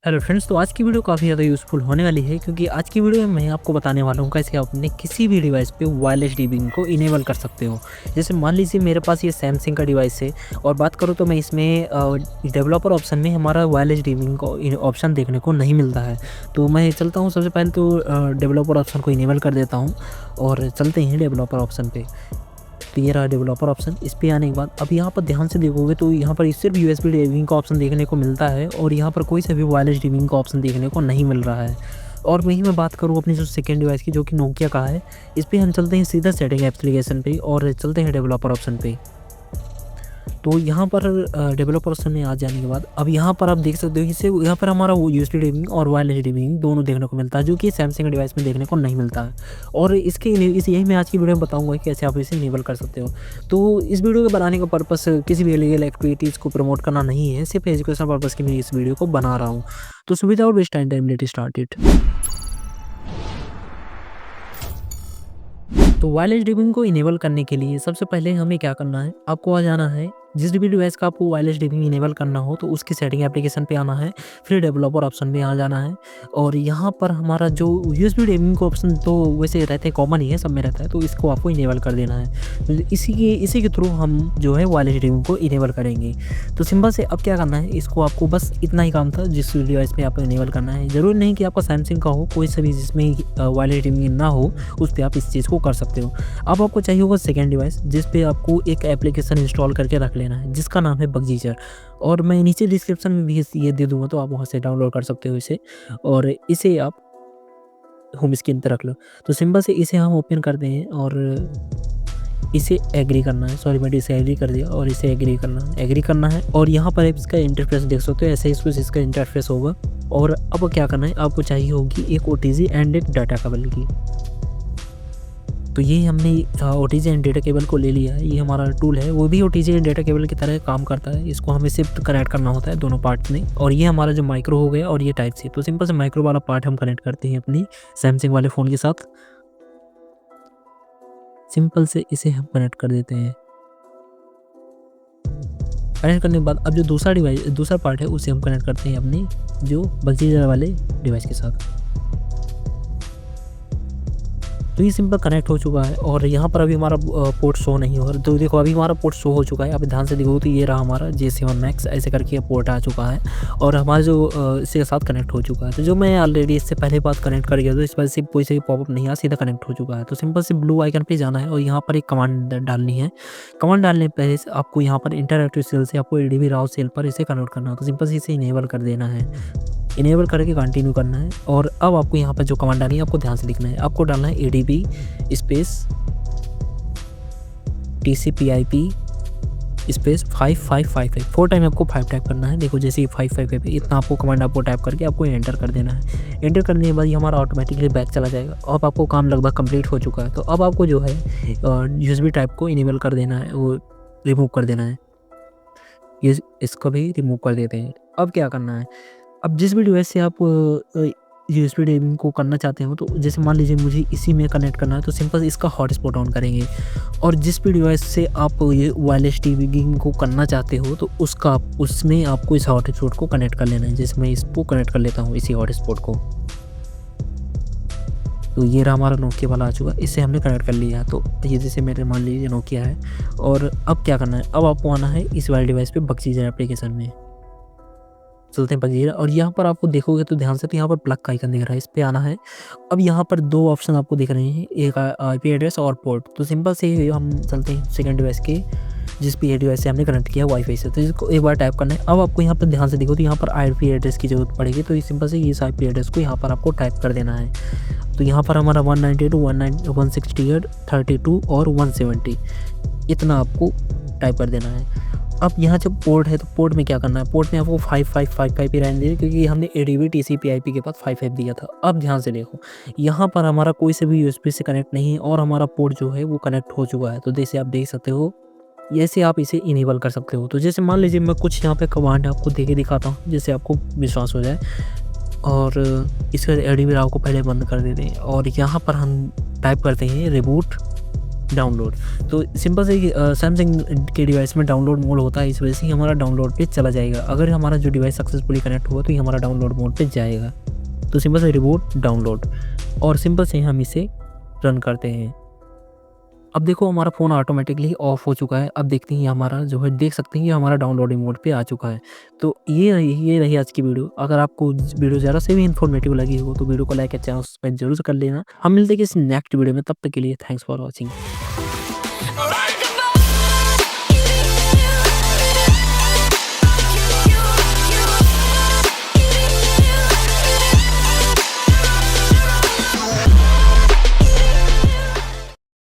Hello friends, तो आज की वीडियो काफ़ी ज़्यादा यूज़फुल होने वाली है क्योंकि आज की वीडियो में मैं आपको बताने वाला हूँ कैसे आप अपने किसी भी डिवाइस पे वायरलेस डीबिंग को इनेबल कर सकते हो। जैसे मान लीजिए मेरे पास ये सैमसंग का डिवाइस है और बात करूँ तो मैं इसमें डेवलपर ऑप्शन में हमारा वायरलेस डीबिंग को ऑप्शन देखने को नहीं मिलता है। तो मैं चलता हूँ, सबसे पहले तो डेवलपर ऑप्शन को इनेबल कर देता हूँ और चलते हैं डेवलपर ऑप्शन पे। तो ये रहा डेवलपर ऑप्शन। इस पे आने के बाद अब यहाँ पर ध्यान से देखोगे तो यहाँ पर सिर्फ यूएसबी डीबिंग का ऑप्शन देखने को मिलता है और यहाँ पर कोई सा भी वायरलेस डीबिंग का ऑप्शन देखने को नहीं मिल रहा है। और वहीं मैं बात करूँ अपनी जो सेकेंड डिवाइस की, जो कि नोकिया का है, इस पर हम चलते हैं सीधा सेटिंग एप्लीकेशन पे और चलते हैं डेवलपर ऑप्शन पे। तो यहाँ पर डेवलपर ऑप्शन में आ जाने के बाद अब यहाँ पर आप देख सकते हो, इससे यहाँ पर हमारा वो यूएसबी डीबिंग और वायरलेस डीबिंग दोनों देखने को मिलता है, जो कि सैमसंग डिवाइस में देखने को नहीं मिलता है। और यही मैं आज की वीडियो में बताऊंगा कि कैसे आप इसे इनेबल कर सकते हो। तो इस वीडियो को बनाने का पर्पस किसी भी इलीगल एक्टिविटीज़ को प्रमोट करना नहीं है, सिर्फ एजुकेशन पर्पज़ की मैं इस वीडियो को बना रहा हूँ। तो सुविधा और best time let start it. तो वायरलेस डीबिंग को इनेबल करने के लिए सबसे पहले हमें क्या करना है, आपको आ जाना है जिस भी डिवाइस का आपको वायरलेस डीबिंग इनेबल करना हो तो उसकी सेटिंग एप्लीकेशन पे आना है, फिर डेवलपर ऑप्शन में आ जाना है। और यहाँ पर हमारा जो यूएसबी डीबिंग का ऑप्शन तो वैसे रहते हैं, कॉमन ही है, सब में रहता है, तो इसको आपको इनेबल कर देना है। तो इसी के थ्रू हम जो है वायरलेस डीबिंग को इनेबल करेंगे। तो सिंपल से अब क्या करना है, इसको आपको बस इतना ही काम था जिस डिवाइस पे आपको इनेबल करना है। ज़रूरी नहीं कि आपका सैमसंग का हो, कोई सा भी जिसमें वायरलेस डीबिंग ना हो उस पर आप इस चीज़ को कर सकते हो। अब आपको चाहिए होगा सेकेंड डिवाइस जिस पे आपको एक एप्लीकेशन इंस्टॉल करके रख लेना है जिसका नाम है बगजीचर। और मैं नीचे डिस्क्रिप्शन में भी ये दे दूंगा, तो आप वहाँ से डाउनलोड कर सकते हो इसे और इसे आप होम स्क्रीन पे रख लो। तो सिंपल से इसे हम ओपन करते हैं और इसे एग्री करना है। सॉरी, मैंने इसे एग्री कर दिया और इसे एग्री करना है। और यहाँ पर आप इसका इंटरफेस देख सकते हो, ऐसे ही कुछ इसका इंटरफेस होगा। और अब क्या करना है, आपको चाहिए होगी एक ओटीजी एंड एक डाटा केबल की। तो ये हमने ओटीजी एंड डेटा केबल को ले लिया है। ये हमारा टूल है, वो भी ओटीजी एंड डेटा केबल की तरह काम करता है। इसको हमें सिर्फ कनेक्ट करना होता है दोनों पार्ट में। और ये हमारा जो माइक्रो हो गया और ये टाइप सी। तो सिंपल से माइक्रो वाला पार्ट हम कनेक्ट करते हैं अपनी सैमसंग वाले फ़ोन के साथ। सिंपल से इसे हम कनेक्ट कर देते हैं। कनेक्ट करने के बाद अब जो दूसरा पार्ट है उसे हम कनेक्ट करते हैं अपनी जो बगजीचर वाले डिवाइस के साथ। तो ये सिंपल कनेक्ट हो चुका है और यहाँ पर अभी हमारा पोर्ट शो नहीं हो रहा। तो देखो अभी हमारा पोर्ट शो हो चुका है। आप ध्यान से देखो तो ये रहा हमारा J7 Max, ऐसे करके पोर्ट आ चुका है और हमारा जो इसके साथ कनेक्ट हो चुका है। तो जो मैं ऑलरेडी इससे पहले बात कनेक्ट कर गया, तो इस वजह से कोई से पॉपअप नहीं आया, सीधा कनेक्ट हो चुका है। तो सिंपल से ब्लू आइकन पे जाना है और यहाँ पर एक कमांड डालनी है। कमांड डालने पहले से आपको यहाँ पर इंटरएक्टिव सेल से आपको ADB राव सेल पर इसे कन्वर्ट करना है। तो सिंपल से इसे इनेबल कर देना है, इनेबल करके कंटिन्यू करना है। और अब आपको यहाँ पर जो कमांड डालनी है आपको ध्यान से लिखना है। आपको डालना है ADB space TCP/IP space 5555। 4 time आपको 5 टाइप करना है। देखो जैसे ही 555 इतना आपको कमांड आपको टाइप करके आपको एंटर कर देना है। एंटर करने के बाद ये हमारा ऑटोमेटिकली बैक चला जाएगा। अब आपको काम लगभग कंप्लीट हो चुका है। तो अब आपको जो है USB टाइप को इनेबल कर देना है, वो रिमूव कर देना है। ये इसको भी रिमूव कर देते हैं। अब क्या करना है, अब जिस भी डिवाइस से आप यूएसबी डीबिंग को करना चाहते हो, तो जैसे मान लीजिए मुझे इसी में कनेक्ट करना है, तो सिंपल इसका हॉटस्पॉट ऑन करेंगे। और जिस भी डिवाइस से आप ये वायरलेस डीबिंग को करना चाहते हो तो उसमें आपको इस हॉटस्पॉट को कनेक्ट कर लेना है। जैसे मैं इसको कनेक्ट कर लेता हूँ, इसी हॉटस्पॉट को। तो ये रहा हमारा नोकिया वाला आ चुका, इसे हमने कनेक्ट कर लिया। तो ये जैसे मेरे मान लीजिए नोकिया है। और अब क्या करना है, अब आपको आना है इस वाले डिवाइस पे बगजीचर एप्लीकेशन में। चलते हैं बगजीचर और यहाँ पर आपको देखोगे तो ध्यान से, तो यहाँ पर प्लग का आइकन दिख रहा है, इस पे आना है। अब यहाँ पर 2 ऑप्शन आपको दिख रहे हैं, एक IP एड्रेस और पोर्ट। तो सिंपल से हम चलते हैं सेकंड डिवाइस के, जिस भी डिवाइस से हमने कनेक्ट किया वाईफाई से। तो इसको एक बार टाइप करना है। अब आपको यहाँ पर ध्यान से देखो तो यहाँ पर IP एड्रेस की जरूरत पड़ेगी। तो सिंपल से इस IP एड्रेस को यहाँ पर आपको टाइप कर देना है। तो यहाँ पर हमारा 192 168 32 और 170 इतना आपको टाइप कर देना है। अब यहाँ जब पोर्ट है तो पोर्ट में क्या करना है, पोर्ट में आपको 5555 ही रहने दीजिए, क्योंकि हमने ADB TCP/IP के बाद 55 दिया था। अब ध्यान से देखो, यहाँ पर हमारा कोई से भी USB से कनेक्ट नहीं है और हमारा पोर्ट जो है वो कनेक्ट हो चुका है। तो जैसे आप देख सकते हो, ऐसे आप इसे इनेबल कर सकते हो। तो जैसे मान लीजिए मैं कुछ यहाँ पे कमांड आपको दे के दिखाता हूँ जिससे आपको विश्वास हो जाए। और इसका ADB राव को पहले बंद कर देते हैं और यहाँ पर हम टाइप करते हैं रिबूट डाउनलोड। तो सिंपल से सैमसंग के डिवाइस में डाउनलोड मोड होता है, इस वजह से ही हमारा डाउनलोड पे चला जाएगा। अगर हमारा जो डिवाइस सक्सेसफुली कनेक्ट हुआ तो ये हमारा डाउनलोड मोड पे जाएगा। तो सिंपल से रिबूट डाउनलोड और सिंपल से हम इसे रन करते हैं। अब देखो हमारा फ़ोन ऑटोमेटिकली ऑफ हो चुका है। अब देखते हैं ये हमारा जो है, देख सकते हैं ये हमारा डाउनलोडिंग मोड पे आ चुका है। तो ये रही आज की वीडियो। अगर आपको वीडियो ज़रा से भी इन्फॉर्मेटिव लगी हो तो वीडियो को लाइक या चैनल सब्सक्राइब ज़रूर कर लेना। हम मिलते हैं किसी नेक्स्ट वीडियो में, तब तक के लिए थैंक्स फॉर वॉचिंग।